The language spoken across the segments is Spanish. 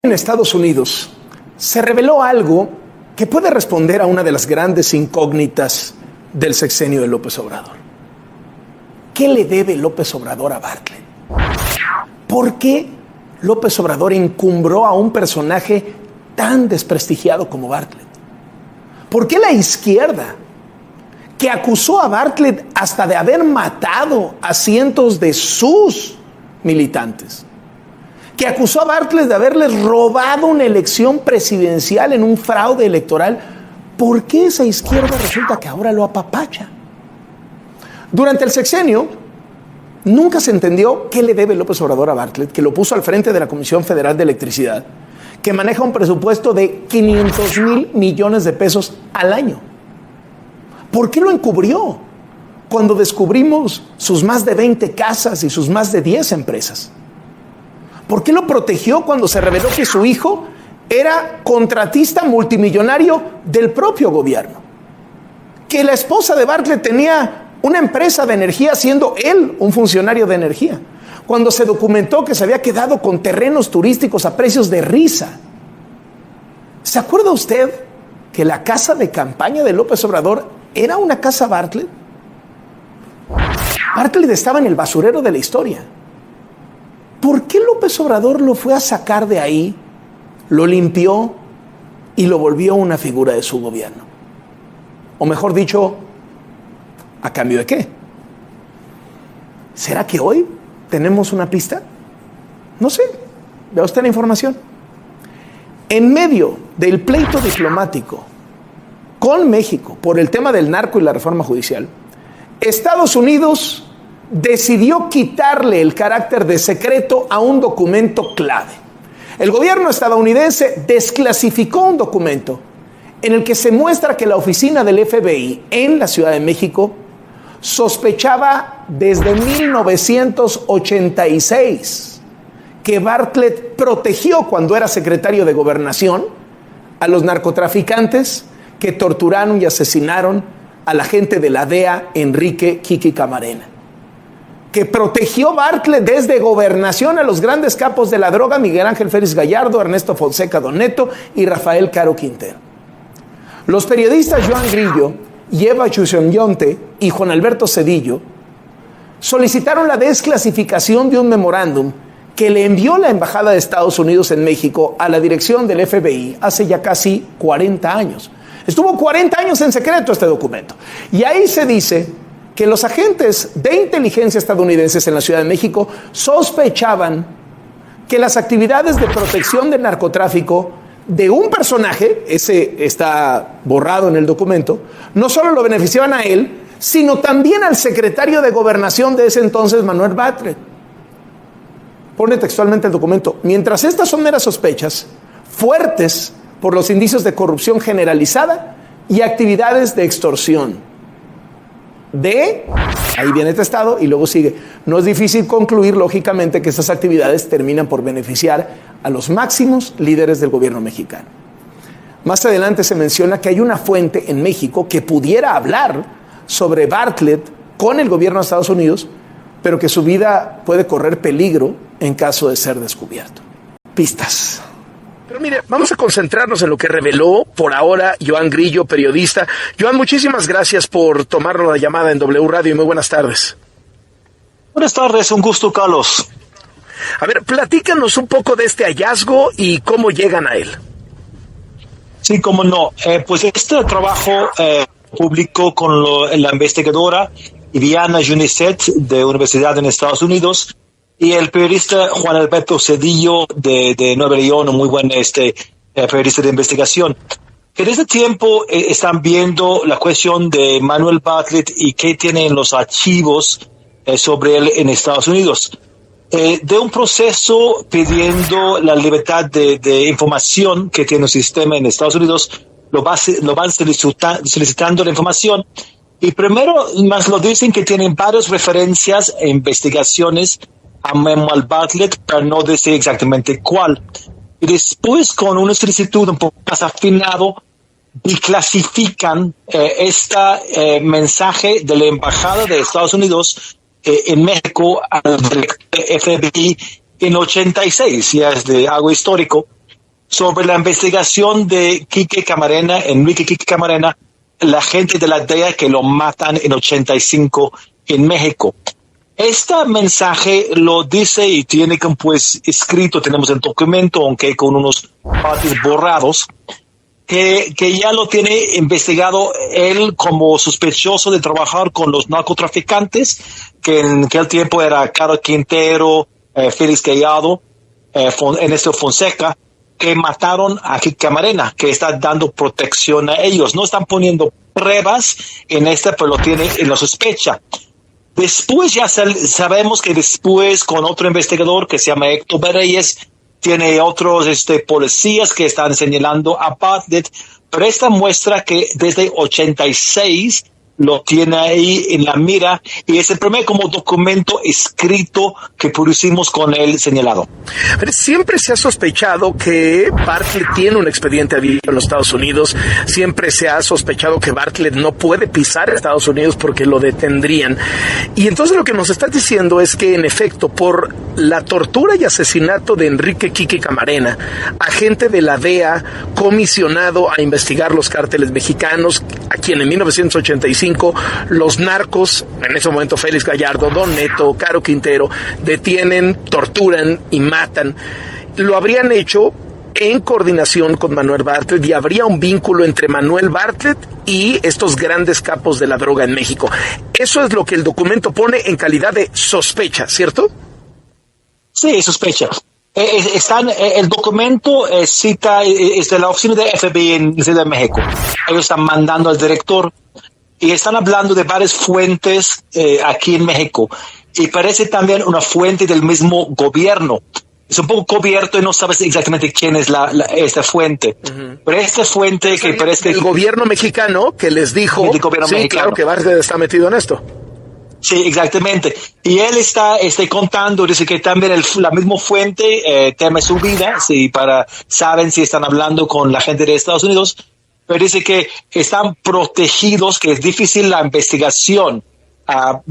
En Estados Unidos se reveló algo que puede responder a una de las grandes incógnitas del sexenio de López Obrador. ¿Qué le debe López Obrador a Bartlett? ¿Por qué López Obrador encumbró a un personaje tan desprestigiado como Bartlett? ¿Por qué la izquierda, que acusó a Bartlett hasta de haber matado a cientos de sus militantes, que acusó a Bartlett de haberles robado una elección presidencial en un fraude electoral, por qué esa izquierda resulta que ahora lo apapacha? Durante el sexenio, nunca se entendió qué le debe López Obrador a Bartlett, que lo puso al frente de la Comisión Federal de Electricidad, que maneja un presupuesto de 500,000 millones de pesos al año. ¿Por qué lo encubrió cuando descubrimos sus más de 20 casas y sus más de 10 empresas? ¿Por qué lo protegió cuando se reveló que su hijo era contratista multimillonario del propio gobierno? Que la esposa de Bartlett tenía una empresa de energía siendo él un funcionario de energía. Cuando se documentó que se había quedado con terrenos turísticos a precios de risa. ¿Se acuerda usted que la casa de campaña de López Obrador era una casa Bartlett? Bartlett estaba en el basurero de la historia. ¿Por qué López Obrador lo fue a sacar de ahí, lo limpió y lo volvió una figura de su gobierno? O mejor dicho, ¿a cambio de qué? ¿Será que hoy tenemos una pista? No sé, vea usted la información. En medio del pleito diplomático con México por el tema del narco y la reforma judicial, Estados Unidos decidió quitarle el carácter de secreto a un documento clave. El gobierno estadounidense desclasificó un documento en el que se muestra que la oficina del FBI en la Ciudad de México sospechaba desde 1986 que Bartlett protegió cuando era secretario de Gobernación a los narcotraficantes que torturaron y asesinaron al agente de la DEA, Enrique Kiki Camarena. Que protegió Bartlett desde Gobernación a los grandes capos de la droga, Miguel Ángel Félix Gallardo, Ernesto Fonseca Doneto y Rafael Caro Quintero. Los periodistas Joan Grillo y Eva Chuchonyonte y Juan Alberto Cedillo solicitaron la desclasificación de un memorándum que le envió la Embajada de Estados Unidos en México a la dirección del FBI hace ya casi 40 años. Estuvo 40 años en secreto este documento. Y ahí se dice que los agentes de inteligencia estadounidenses en la Ciudad de México sospechaban que las actividades de protección del narcotráfico de un personaje, ese está borrado en el documento, no solo lo beneficiaban a él, sino también al secretario de Gobernación de ese entonces, Manuel Bartlett. Pone textualmente el documento: mientras estas son meras sospechas, fuertes por los indicios de corrupción generalizada y actividades de extorsión. Ahí viene testado y luego sigue. No es difícil concluir, lógicamente, que estas actividades terminan por beneficiar a los máximos líderes del gobierno mexicano. Más adelante se menciona que hay una fuente en México que pudiera hablar sobre Bartlett con el gobierno de Estados Unidos, pero que su vida puede correr peligro en caso de ser descubierto. Pistas. Pero mire, vamos a concentrarnos en lo que reveló por ahora Joan Grillo, periodista. Joan, muchísimas gracias por tomarnos la llamada en W Radio y muy buenas tardes. Buenas tardes, un gusto, Carlos. A ver, platícanos un poco de este hallazgo y cómo llegan a él. Sí, cómo no. Pues este trabajo publicó con la investigadora Viviana Junicet de Universidad en Estados Unidos y el periodista Juan Alberto Cedillo de Nueva León, un muy buen periodista de investigación. En este tiempo están viendo la cuestión de Manuel Bartlett y qué tienen los archivos sobre él en Estados Unidos. De un proceso pidiendo la libertad de información que tiene el sistema en Estados Unidos, lo van solicitando la información. Y primero más lo dicen que tienen varias referencias e investigaciones a Manuel Bartlett, pero no decir exactamente cuál. Y después, con una solicitud un poco más afinado, declasifican mensaje de la Embajada de Estados Unidos en México al FBI en 86, ya es de algo histórico, sobre la investigación de Enrique Quique Camarena, la gente de la DEA que lo matan en 85 en México. Este mensaje lo dice y tiene pues escrito, tenemos el documento, aunque con unos partes borrados, que ya lo tiene investigado él como sospechoso de trabajar con los narcotraficantes, que en aquel tiempo era Caro Quintero, Félix Gallardo, Ernesto Fonseca, que mataron a Quique Camarena, que está dando protección a ellos. No están poniendo pruebas en pero lo tiene en la sospecha. Después ya sabemos que después con otro investigador que se llama Héctor Berreyes, tiene otros policías que están señalando a Bartlett, pero esta muestra que desde 86 lo tiene ahí en la mira y es el primer como documento escrito que pusimos con él señalado. Pero siempre se ha sospechado que Bartlett tiene un expediente abierto en los Estados Unidos, siempre se ha sospechado que Bartlett no puede pisar a Estados Unidos porque lo detendrían. Y entonces lo que nos estás diciendo es que en efecto por la tortura y asesinato de Enrique Quique Camarena, agente de la DEA comisionado a investigar los cárteles mexicanos, a quien en 1985 los narcos, en ese momento Félix Gallardo, Don Neto, Caro Quintero, detienen, torturan y matan. Lo habrían hecho en coordinación con Manuel Bartlett y habría un vínculo entre Manuel Bartlett y estos grandes capos de la droga en México. Eso es lo que el documento pone en calidad de sospecha, ¿cierto? Sí, sospecha. El documento cita, es de la oficina de FBI en la Ciudad de México. Ellos están mandando al director y están hablando de varias fuentes aquí en México. Y parece también una fuente del mismo gobierno. Es un poco cubierto y no sabes exactamente quién es esta fuente. Uh-huh. Pero esta fuente que parece... El gobierno mexicano que les dijo... Sí, mexicano. Claro que Bartlett está metido en esto. Sí, exactamente. Y él está contando, dice que también la misma fuente teme su vida, saben si están hablando con la gente de Estados Unidos, pero dice que están protegidos, que es difícil la investigación a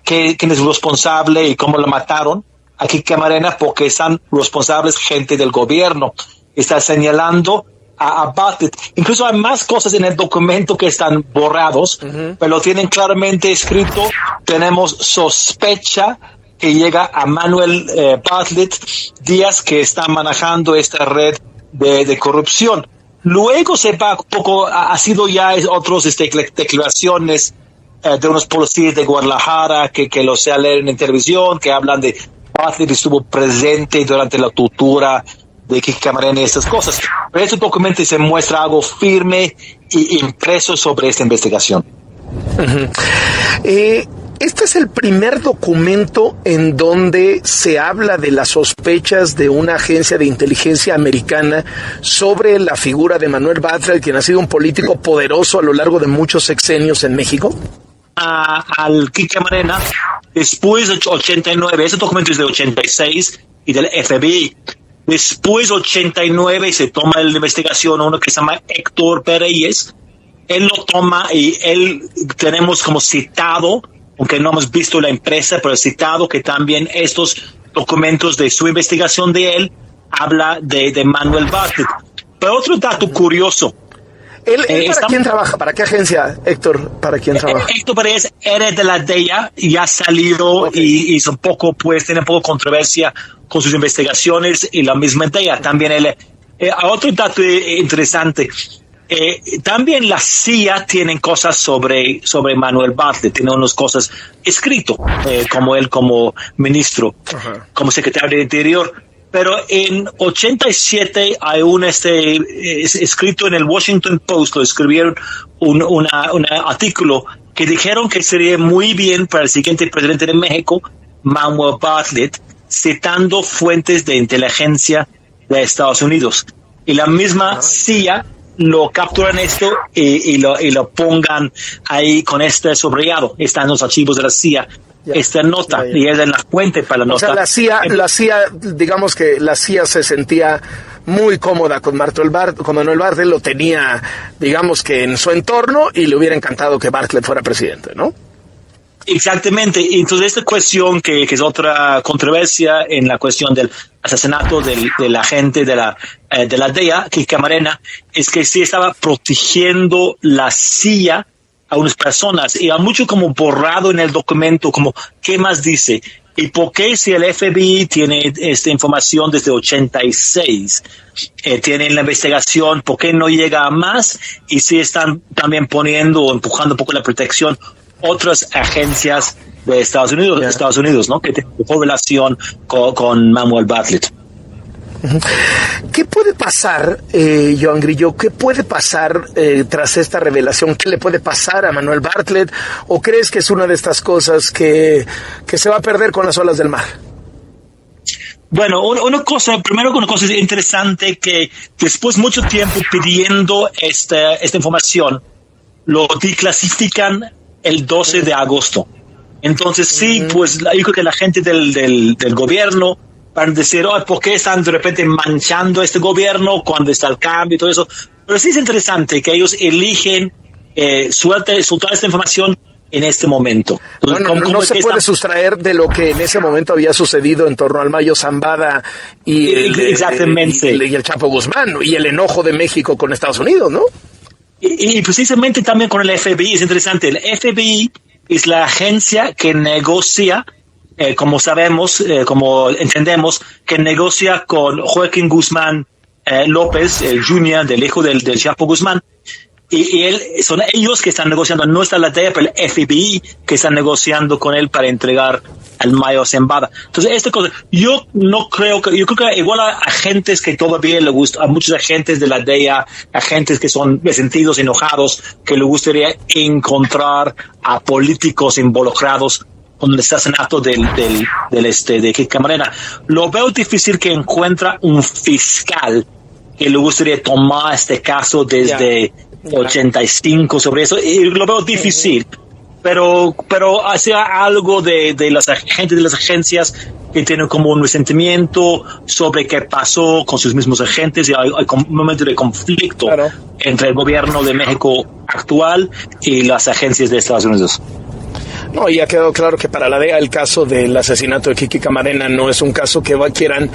quién es responsable y cómo lo mataron a Quique Camarena, porque están responsables gente del gobierno. Está señalando a Bartlett. Incluso hay más cosas en el documento que están borrados, uh-huh, pero lo tienen claramente escrito. Tenemos sospecha que llega a Manuel Bartlett Díaz, que está manejando esta red de corrupción. Luego se va un poco, ha sido ya otras declaraciones de unos policías de Guadalajara que lo se leen en televisión, que hablan de Bartlett estuvo presente durante la tortura de Quique Camarena y estas cosas. Pero este documento se muestra algo firme y impreso sobre esta investigación. Uh-huh. Este es el primer documento en donde se habla de las sospechas de una agencia de inteligencia americana sobre la figura de Manuel Bartlett, quien ha sido un político poderoso a lo largo de muchos sexenios en México. Al Quique Camarena, después de 89, ese documento es de 86 y del FBI. Después 89 se toma la investigación uno que se llama Héctor Berreyes. Él lo toma y él tenemos como citado, aunque no hemos visto la empresa, pero citado que también estos documentos de su investigación de él habla de Manuel Bartlett. Pero otro dato curioso. ¿Él para quién trabaja? ¿Para qué agencia, Héctor? ¿Para quién trabaja? Héctor Berreyes era de la DEA y ha salido, okay, y es un poco, tiene un poco controversia con sus investigaciones y la misma DEA. También otro dato interesante. También la CIA tienen cosas sobre Manuel Bartlett, tiene unas cosas escrito, como él como ministro, uh-huh, como secretario de Interior. Pero en 87 hay escrito en el Washington Post, lo escribieron un artículo que dijeron que sería muy bien para el siguiente presidente de México, Manuel Bartlett, citando fuentes de inteligencia de Estados Unidos. Y la misma CIA lo capturan esto y lo pongan ahí con este subrayado. Están los archivos de la CIA. Esta nota, y es en la fuente para la nota. O sea, la CIA, digamos que la CIA se sentía muy cómoda con Manuel Bartlett, lo tenía, digamos que en su entorno, y le hubiera encantado que Bartlett fuera presidente, ¿no? Exactamente. Entonces esta cuestión que es otra controversia en la cuestión del asesinato del agente de la DEA, Kiki Camarena, es que sí estaba protegiendo la CIA a unas personas, y hay mucho como borrado en el documento, como qué más dice. ¿Y por qué si el FBI tiene esta información desde 86, tiene la investigación, por qué no llega a más? Y si están también poniendo o empujando un poco la protección otras agencias de Estados Unidos, ¿no? Que tienen relación con Manuel Bartlett. ¿Qué puede pasar, Joan Grillo? ¿Qué puede pasar tras esta revelación? ¿Qué le puede pasar a Manuel Bartlett? ¿O crees que es una de estas cosas que se va a perder con las olas del mar? Bueno, una cosa interesante, que después de mucho tiempo pidiendo esta información, lo declasifican el 12 de agosto. Entonces sí, pues yo creo que la gente del gobierno van a decir, ¿por qué están de repente manchando este gobierno cuando está el cambio y todo eso? Pero sí es interesante que ellos eligen soltar esta información en este momento. Entonces, no se puede sustraer de lo que en ese momento había sucedido en torno al Mayo Zambada y el Chapo Guzmán y el enojo de México con Estados Unidos, ¿no? Y precisamente también con el FBI es interesante. El FBI es la agencia que negocia, como sabemos, como entendemos, que negocia con Joaquín Guzmán López, el Jr., del hijo del Chapo Guzmán. Y son ellos que están negociando, no está la DEA, pero el FBI que está negociando con él para entregar al Mayo Zambada. Entonces, yo creo que igual a agentes que todavía le gusta, a muchos agentes de la DEA, agentes que son resentidos, enojados, que le gustaría encontrar a políticos involucrados con el asesinato de Kiki Camarena. Lo veo difícil que encuentre un fiscal que le gustaría tomar este caso desde 85 sobre eso, y lo veo difícil, pero hacía algo de las agentes de las agencias que tienen como un resentimiento sobre qué pasó con sus mismos agentes, y hay un momento de conflicto entre el gobierno de México actual y las agencias de Estados Unidos. No, y ha quedado claro que para la DEA el caso del asesinato de Kiki Camarena no es un caso que quieran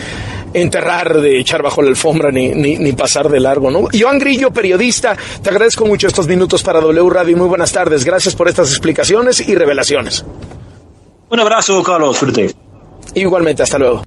enterrar, de echar bajo la alfombra ni pasar de largo, ¿no? Joan Grillo, periodista, te agradezco mucho estos minutos para W Radio. Muy buenas tardes. Gracias por estas explicaciones y revelaciones. Un abrazo, Carlos. Suerte. Igualmente, hasta luego.